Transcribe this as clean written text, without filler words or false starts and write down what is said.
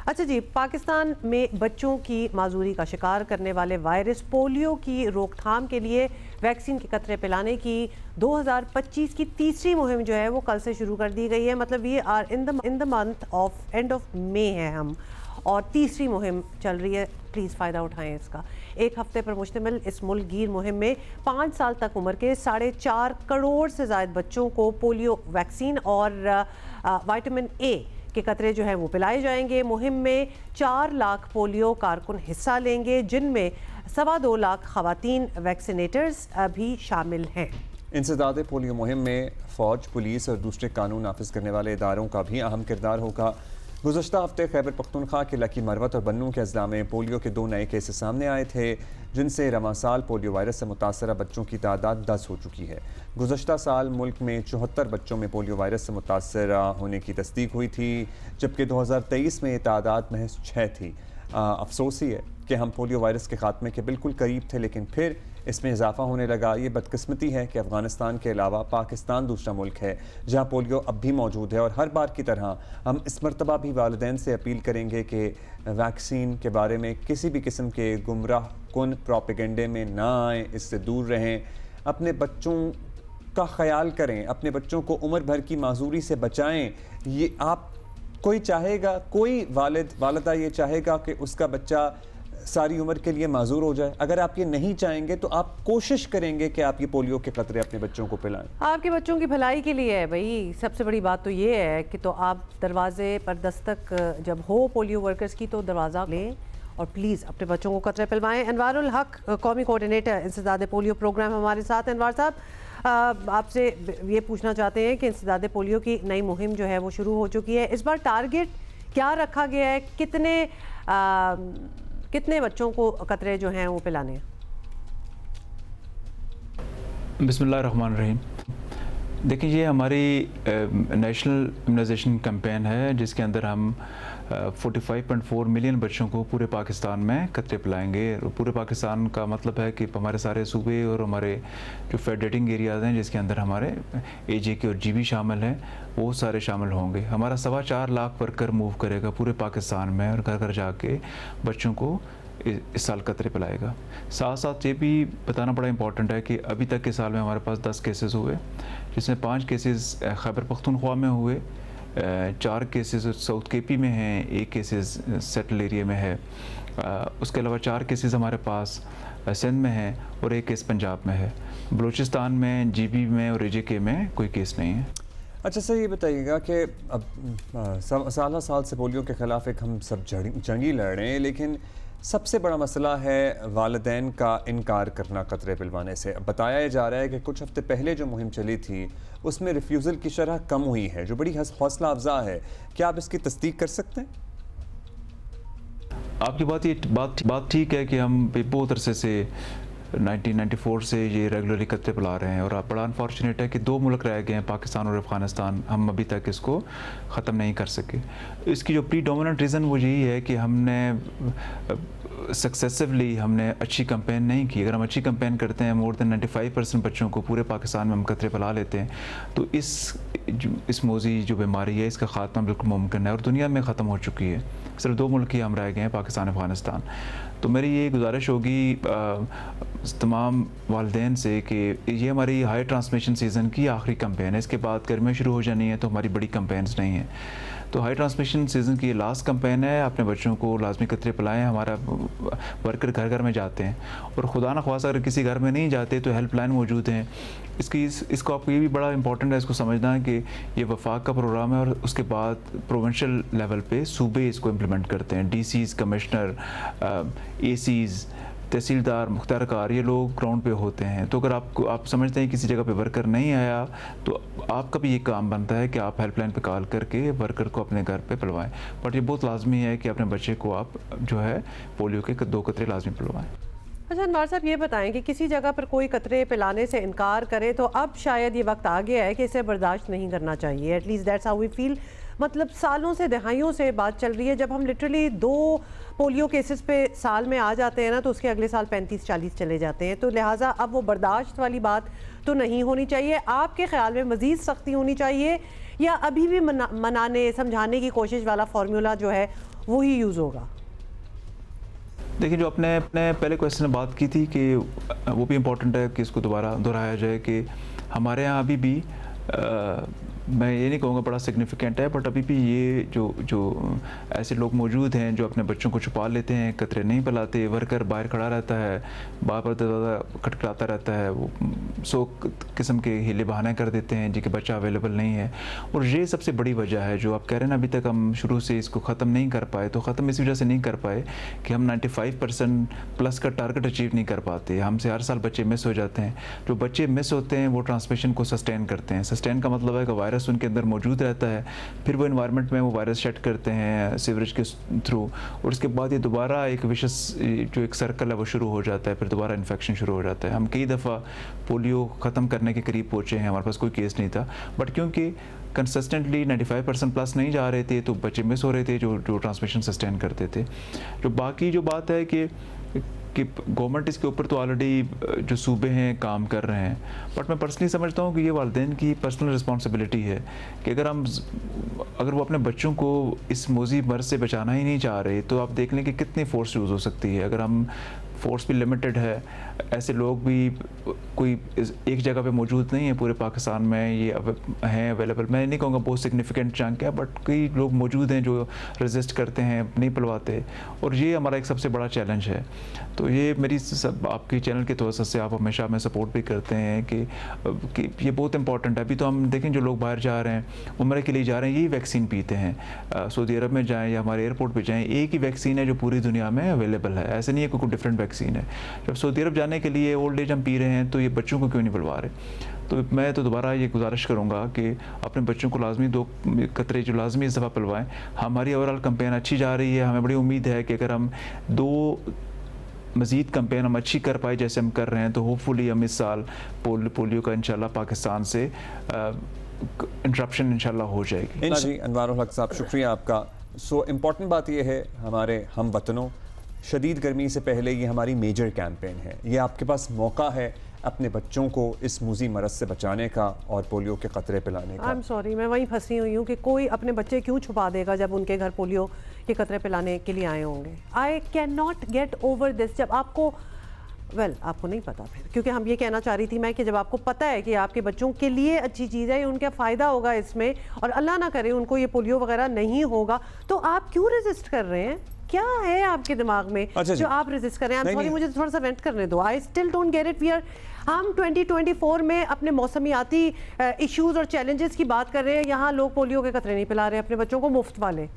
अच्छा जी, पाकिस्तान में बच्चों की माजूरी का शिकार करने वाले वायरस पोलियो की रोकथाम के लिए वैक्सीन के कतरे पिलाने की 2025 की तीसरी मुहिम जो है वो कल से शुरू कर दी गई है। मतलब we are in the month of end of May है हम, और तीसरी मुहिम चल रही है। प्लीज़ फ़ायदा उठाएं इसका। एक हफ्ते पर मुश्तमिल इस मुल्कगीर मुहिम में 5 साल तक उम्र के 4.5 करोड़ से ज़ायद बच्चों को पोलियो वैक्सीन और विटामिन ए के कतरे जो है वो पिलाए जाएंगे। मुहिम में 4 लाख पोलियो कारकुन हिस्सा लेंगे, जिनमें 2.25 लाख खवातीन वैक्सीनेटर्स भी शामिल हैं। इंसदादे पोलियो मुहिम में फ़ौज, पुलिस और दूसरे कानून नाफिज करने वाले इदारों का भी अहम किरदार होगा। गुज़श्ता हफ्ते खैबर पख्तूनख्वा के लकी मरवत और बन्नू के अजला में पोलियो के 2 नए केसेस सामने आए थे, जिनसे रवां साल पोलियो वायरस से मुतासरा बच्चों की तादाद 10 हो चुकी है। गुज़श्ता साल मुल्क में 74 बच्चों में पोलियो वायरस से मुतासरा होने की तस्दीक हुई थी, जबकि 2023 में ये तादाद महज 6 थी। अफसोस ही है कि हम पोलियो वायरस के ख़ात्मे के बिल्कुल करीब थे, लेकिन फिर इसमें इजाफा होने लगा। ये बदकिस्मती है कि अफ़गानिस्तान के अलावा पाकिस्तान दूसरा मुल्क है जहाँ पोलियो अब भी मौजूद है, और हर बार की तरह हम इस मरतबा भी वालिदैन से अपील करेंगे कि वैक्सीन के बारे में किसी भी किस्म के गुमराह कुन प्रोपेगेंडे में ना आए, इससे दूर रहें, अपने बच्चों का ख्याल करें, अपने बच्चों को उम्र भर की माजूरी से बचाएँ। ये आप कोई चाहेगा, कोई वालिदा ये चाहेगा कि उसका बच्चा सारी उम्र के लिए माजूर हो जाए? अगर आप ये नहीं चाहेंगे तो आप कोशिश करेंगे कि आप ये पोलियो के कतरे अपने बच्चों को पिलाएं। आपके बच्चों की भलाई के लिए है भाई। सबसे बड़ी बात तो ये है कि तो आप दरवाजे पर दस्तक जब हो पोलियो वर्कर्स की तो दरवाज़ा लें और प्लीज़ अपने बच्चों को कतरे पिलवाएं। अनवारुल हक, कौमी कोऑर्डिनेटर इंसदादे पोलियो प्रोग्राम, हमारे साथ। अनवार साहब, आपसे ये पूछना चाहते हैं कि इंसदादे पोलियो की नई मुहिम जो है वो शुरू हो चुकी है। इस बार टारगेट क्या रखा गया है? कितने बच्चों को कतरे जो हैं वो पिलाने हैं? बिस्मिल्लाहिर्रहमानिर्रहीम। देखिए, ये हमारी नेशनल इम्यूनाइजेशन कैंपेन है, जिसके अंदर हम 45.4 मिलियन बच्चों को पूरे पाकिस्तान में कतरे पिलाएंगे। पूरे पाकिस्तान का मतलब है कि हमारे सारे सूबे और हमारे जो फेडरेटिंग एरियाज़ हैं, जिसके अंदर हमारे AJK और GB शामिल हैं, वो सारे शामिल होंगे। हमारा 4.25 लाख वर्कर मूव करेगा पूरे पाकिस्तान में और घर घर जाके बच्चों को इस साल कतरे पिलाएगा। साथ साथ ये भी बताना बड़ा इंपॉर्टेंट है कि अभी तक के साल में हमारे पास 10 केसेस हुए, जिसमें 5 केसेस खैबर पख्तूनख्वा में हुए, 4 केसेस साउथ KP में हैं, 1 केसेस सेटल एरिया में है। उसके अलावा 4 केसेस हमारे पास सिंध में हैं और 1 केस पंजाब में है। बलूचिस्तान में, GB में और AJK में कोई केस नहीं है। अच्छा सर, ये बताइएगा कि अब साल से पोलियो के ख़िलाफ़ एक हम सब जंगी लड़ रहे हैं, लेकिन सबसे बड़ा मसला है वालिदैन का इनकार करना कतरे पिलवाने से। अब बताया जा रहा है कि कुछ हफ्ते पहले जो मुहिम चली थी उसमें रिफ्यूज़ल की शरह कम हुई है, जो बड़ी हौसला अफजा है। क्या आप इसकी तस्दीक कर सकते हैं? आपकी बात ठीक है कि हम बहुत अरसे से 1994 से ये रेगुलरली कतरे पिला रहे हैं, और बड़ा अनफॉर्चुनेट है कि 2 मुल्क रह गए हैं, पाकिस्तान और अफ़गानिस्तान, हम अभी तक इसको ख़त्म नहीं कर सके। इसकी जो प्रीडोमिनेंट रीज़न वो यही है कि हमने सक्सेसिवली अच्छी कैंपेन नहीं की। अगर हम अच्छी कैंपेन करते हैं, मोर देन 95% बच्चों को पूरे पाकिस्तान में हम कतरे पिला लेते हैं, तो इस मौजी जो बीमारी है इसका ख़ात्मा बिल्कुल मुमकिन है, और दुनिया में ख़त्म हो चुकी है। सिर्फ 2 मुल्क ही हम रह गए हैं, पाकिस्तान अफ़गानिस्तान। तो मेरी ये गुजारिश होगी तमाम वालिदैन से कि ये हमारी हाई ट्रांसमिशन सीज़न की आखिरी कैंपेन है। इसके बाद गर्मियाँ शुरू हो जानी है तो हमारी बड़ी कैंपेन्स नहीं हैं। तो हाई ट्रांसमिशन सीज़न की ये लास्ट कैंपेन है। अपने बच्चों को लाजमी कतरे पिलाएं। हमारा वर्कर घर घर में जाते हैं, और खुदा न ख्वास्ता अगर किसी घर में नहीं जाते तो हेल्पलाइन मौजूद हैं। इसको आपको ये भी बड़ा इंपॉर्टेंट है इसको समझना है कि ये वफाक का प्रोग्राम है, और उसके बाद प्रोविंशियल लेवल पे सूबे इसको इम्प्लीमेंट करते हैं। DCs, कमिश्नर, ACs, तहसीलदार, मुख्तारकार, ये लोग ग्राउंड पे होते हैं। तो अगर आप समझते हैं किसी जगह पे वर्कर नहीं आया, तो आपका भी ये काम बनता है कि आप हेल्पलाइन पे कॉल करके वर्कर को अपने घर पे पिलवाएं। बट ये बहुत लाजमी है कि अपने बच्चे को आप जो है पोलियो के 2 कतरे लाजमी पिलवाएं। अच्छा अनवार साहब, ये बताएं कि किसी जगह पर कोई कतरे पिलाने से इनकार करे तो अब शायद ये वक्त आ गया है कि इसे बर्दाश्त नहीं करना चाहिए। At least that's how we feel. मतलब सालों से, दहाइयों से बात चल रही है। जब हम लिटरली 2 पोलियो केसेस पे साल में आ जाते हैं ना, तो उसके अगले साल 35-40 चले जाते हैं। तो लिहाजा अब वो बर्दाश्त वाली बात तो नहीं होनी चाहिए। आपके ख्याल में मज़ीद सख्ती होनी चाहिए, या अभी भी मनाने समझाने की कोशिश वाला फार्मूला जो है वही यूज़ होगा। देखिए, जो अपने अपने पहले क्वेश्चन में बात की थी कि वो भी इम्पोर्टेंट है कि इसको दोबारा दोहराया जाए कि हमारे यहाँ अभी भी मैं ये नहीं कहूँगा बड़ा सिग्निफिकेंट है, बट अभी भी ये जो ऐसे लोग मौजूद हैं जो अपने बच्चों को छुपा लेते हैं, कतरे नहीं पिलाते, वर्कर बाहर खड़ा रहता है, बार बार दरवाज़ा खटखटाता रहता है, वो 100 किस्म के हीले बहाने कर देते हैं जी कि बच्चा अवेलेबल नहीं है। और ये सबसे बड़ी वजह है जो आप कह रहे हैं ना, अभी तक हम शुरू से इसको ख़त्म नहीं कर पाए। तो ख़त्म इस वजह से नहीं कर पाए कि हम 95% प्लस का टारगेट अचीव नहीं कर पाते। हमसे हर साल बच्चे मिस हो जाते हैं। जो बच्चे मिस होते हैं वो ट्रांसमिशन को सस्टेन करते हैं। सस्टेन का मतलब है कि वायरस उनके अंदर मौजूद रहता है, फिर वो एनवायरनमेंट में वो वायरस शेड करते हैं सीवरेज के थ्रू, और उसके बाद ये दोबारा एक विशेष जो एक सर्कल है वो शुरू हो जाता है, फिर दोबारा इन्फेक्शन शुरू हो जाता है। हम कई दफ़ा पोलियो ख़त्म करने के करीब पहुँचे हैं, हमारे पास कोई केस नहीं था, बट क्योंकि कंसिस्टेंटली 95% प्लस नहीं जा रहे थे तो बच्चे मिस हो रहे थे जो ट्रांसमिशन सस्टेन करते थे। जो बाकी जो बात है कि गवर्नमेंट इसके ऊपर तो ऑलरेडी जो सूबे हैं काम कर रहे हैं, बट मैं पर्सनली समझता हूँ कि ये वालिदैन की पर्सनल रिस्पॉन्सिबिलिटी है कि अगर वो अपने बच्चों को इस मौजी मर्ज से बचाना ही नहीं चाह रहे तो आप देख लें कि कितनी फोर्स यूज़ हो सकती है। अगर हम फोर्स भी लिमिटेड है, ऐसे लोग भी कोई एक जगह पे मौजूद नहीं है पूरे पाकिस्तान में, ये हैं अवेलेबल। मैं नहीं कहूँगा बहुत सिग्निफिकेंट चंक है, बट कई लोग मौजूद हैं जो रेजिस्ट करते हैं, नहीं पिलवाते, और ये हमारा एक सबसे बड़ा चैलेंज है। तो ये मेरी सब आपकी चैनल के तौर से आप हमेशा हमें सपोर्ट भी करते हैं कि ये बहुत इंपॉर्टेंट है। अभी तो हम देखें जो लोग बाहर जा रहे हैं, उम्र के लिए जा रहे हैं, यही वैक्सीन पीते हैं। सऊदी अरब में जाएँ या हमारे एयरपोर्ट पर जाएँ, एक ही वैक्सीन है जो पूरी दुनिया में अवेलेबल है। ऐसे नहीं है कोई डिफरेंट वैक्सीन है। जब सऊदी अरब जाने के लिए ओल्ड एज हम पी रहे हैं तो ये बच्चों को क्यों नहीं पिलवा रहे? तो मैं तो दोबारा ये गुजारिश करूँगा कि अपने बच्चों को लाजमी 2 कतरे जो लाजमी इस दफ़ा पिलवाएँ। हमारी ओवरऑल कैंपेन अच्छी जा रही है, हमें बड़ी उम्मीद है कि अगर हम 2 मज़ीद कैंपेन हम अच्छी कर पाए जैसे हम कर रहे हैं तो होपफुली हम इस साल पोलियो का इंशाल्लाह पाकिस्तान से इंटरप्शन इंशाल्लाह हो जाएगी। जी अनवारुल हक साहब, शुक्रिया आपका। सो इम्पॉर्टेंट बात यह है हमारे हम वतनों, शदीद गर्मी से पहले ये हमारी मेजर कैंपेन है। ये आपके पास मौका है अपने बच्चों को इस मूजी मरज से बचाने का और पोलियो के कतरे पिलाने का। आई एम सॉरी, मैं वहीं फंसी हुई हूँ कि कोई अपने बच्चे क्यों छुपा देगा जब उनके घर पोलियो के कतरे पिलाने के लिए आए होंगे। I can not get over this. जब आपको आपको नहीं पता फिर, क्योंकि हम ये कहना चाह रही थी मैं कि जब आपको पता है कि आपके बच्चों के लिए अच्छी चीज़ है, उनका फ़ायदा होगा इसमें, और अल्लाह ना करे उनको ये पोलियो वगैरह नहीं होगा, तो आप क्यों रेजिस्ट कर रहे हैं? क्या है आपके दिमाग में जो आप रेजिस्ट कर रहे हैं? सॉरी, मुझे थोड़ा सा वेंट करने दो। I still don't get it. हम 2024 में अपने मौसमियाती इश्यूज और चैलेंजेस की बात कर रहे हैं, यहाँ लोग पोलियो के कतरे नहीं पिला रहे अपने बच्चों को मुफ्त वाले।